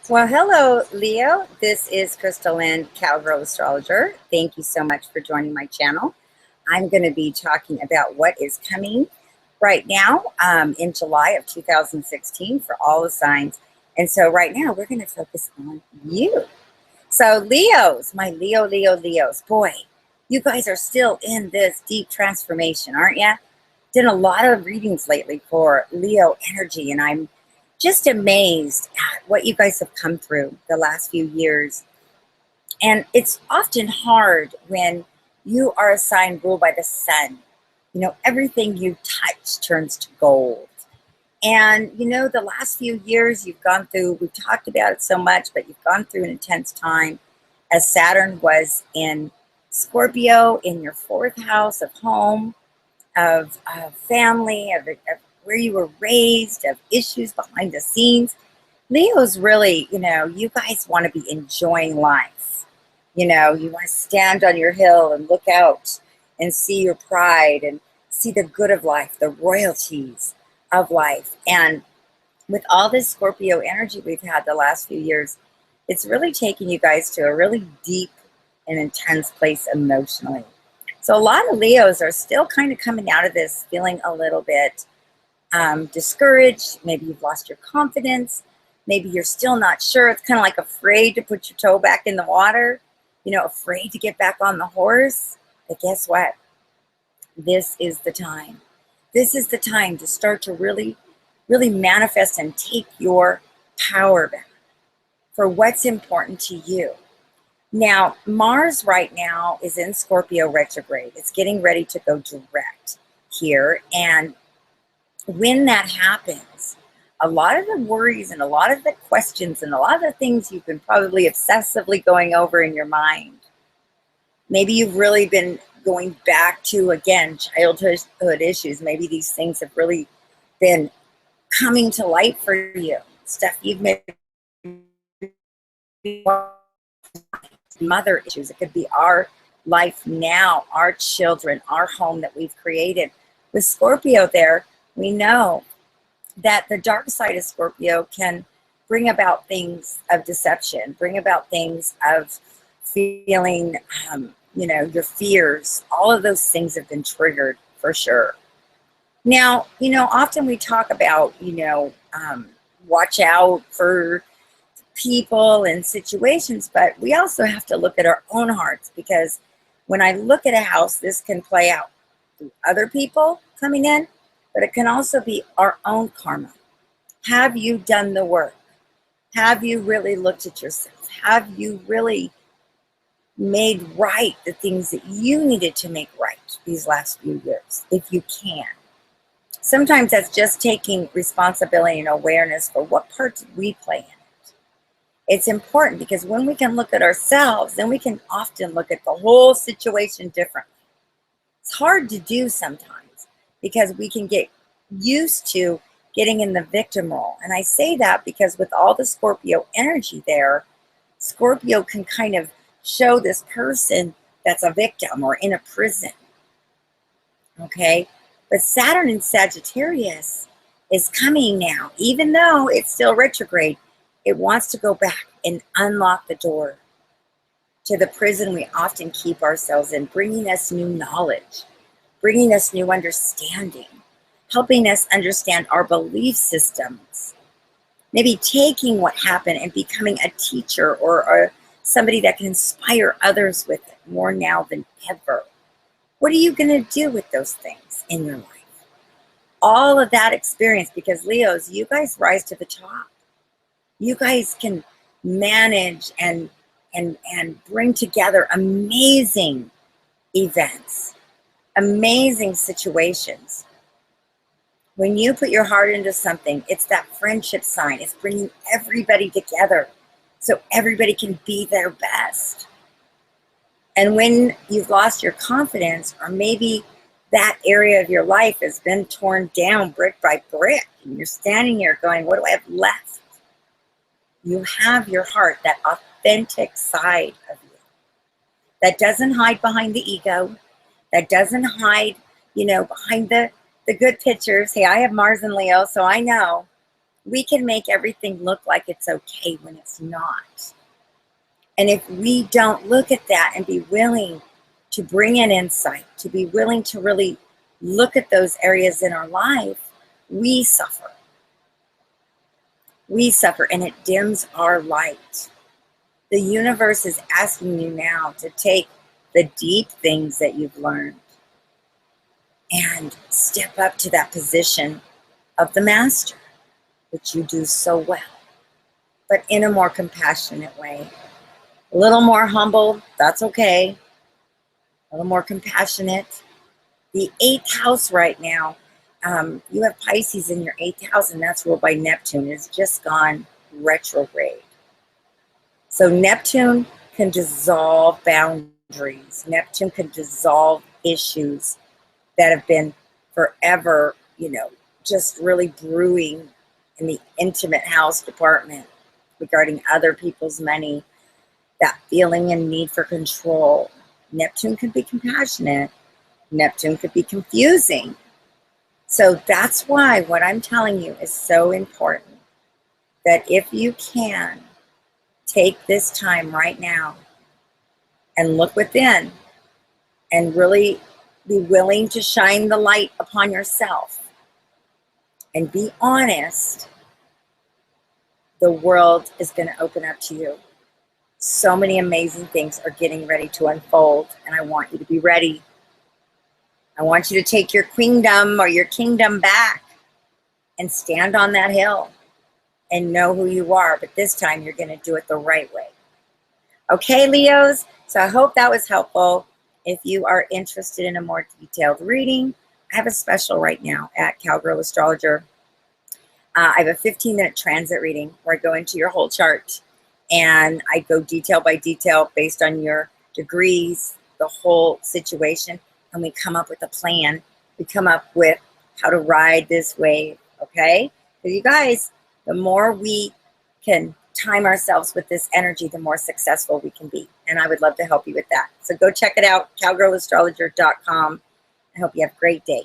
Well, hello, Leo. This is Chrystallynn, Cowgirl Astrologer. Thank you so much for joining my channel. I'm going to be talking about what is coming right now in July of 2016 for all the signs. And so right now we're going to focus on you. So Leos, my Leos, boy, you guys are still in this deep transformation, aren't you? Did a lot of readings lately for Leo energy, and I'm just amazed at what you guys have come through the last few years. And it's often hard when you are a sign ruled by the sun. You know, everything you touch turns to gold. And, you know, the last few years you've gone through, we've talked about it so much, but you've gone through an intense time as Saturn was in Scorpio, in your fourth house of home, of family, of where you were raised, of issues behind the scenes. Leo's really, you know, you guys want to be enjoying life. You know, you want to stand on your hill and look out and see your pride and see the good of life, the royalties of life. And with all this Scorpio energy we've had the last few years, it's really taken you guys to a really deep and intense place emotionally. So a lot of Leos are still kind of coming out of this feeling a little bit discouraged. Maybe you've lost your confidence. Maybe you're still not sure. It's kind of like afraid to put your toe back in the water, you know, afraid to get back on the horse. But guess what? This is the time. This is the time to start to really, really manifest and take your power back for what's important to you. Now, Mars right now is in Scorpio retrograde. It's getting ready to go direct here. And when that happens, a lot of the worries and a lot of the questions and a lot of the things you've been probably obsessively going over in your mind, maybe you've really been going back to, again, childhood issues. Maybe these things have really been coming to light for you. Stuff you've maybe mother issues. It could be our life now, our children, our home that we've created. With Scorpio there, we know that the dark side of Scorpio can bring about things of deception, bring about things of feeling, you know, your fears. All of those things have been triggered for sure. Now, you know, often we talk about, you know, watch out for people and situations, but we also have to look at our own hearts, because when I look at a house, this can play out through other people coming in, but it can also be our own karma. Have you done the work? Have you really looked at yourself? Have you really made right the things that you needed to make right these last few years, if you can? Sometimes that's just taking responsibility and awareness for what part did we play in. It's important, because when we can look at ourselves, then we can often look at the whole situation differently. It's hard to do sometimes because we can get used to getting in the victim role. And I say that because with all the Scorpio energy there, Scorpio can kind of show this person that's a victim or in a prison. Okay? But Saturn in Sagittarius is coming now, even though it's still retrograde. It wants to go back and unlock the door to the prison we often keep ourselves in, bringing us new knowledge, bringing us new understanding, helping us understand our belief systems, maybe taking what happened and becoming a teacher or somebody that can inspire others with it more now than ever. What are you going to do with those things in your life? All of that experience, because Leos, you guys rise to the top. You guys can manage and bring together amazing events, amazing situations. When you put your heart into something, it's that friendship sign. It's bringing everybody together so everybody can be their best. And when you've lost your confidence, or maybe that area of your life has been torn down brick by brick, and you're standing here going, what do I have left? You have your heart, that authentic side of you that doesn't hide behind the ego, that doesn't hide, you know, behind the good pictures. Hey, I have Mars and Leo, so I know. we can make everything look like it's okay when it's not. And if we don't look at that and be willing to bring in insight, to be willing to really look at those areas in our life, we suffer. We suffer, and it dims our light. The universe is asking you now to take the deep things that you've learned and step up to that position of the master, which you do so well, but in a more compassionate way. A little more humble, that's okay. A little more compassionate. The 8th house right now, you have Pisces in your 8th house, and that's ruled by Neptune. It's just gone retrograde. So Neptune can dissolve boundaries. Neptune can dissolve issues that have been forever, just really brewing in the intimate house department regarding other people's money, that feeling and need for control. Neptune could be compassionate. Neptune could be confusing. So that's why what I'm telling you is so important, that if you can take this time right now and look within and really be willing to shine the light upon yourself and be honest, the world is going to open up to you. So many amazing things are getting ready to unfold, and I want you to be ready. I want you to take your queendom or your kingdom back and stand on that hill and know who you are, but this time you're going to do it the right way. Okay, Leos? So I hope that was helpful. If you are interested in a more detailed reading, I have a special right now at Cowgirl Astrologer. I have a 15-minute transit reading where I go into your whole chart and I go detail by detail based on your degrees, the whole situation, and we come up with a plan. We come up with how to ride this wave, okay? So you guys, the more we can time ourselves with this energy, the more successful we can be. And I would love to help you with that. So go check it out, cowgirlastrologer.com. I hope you have a great day.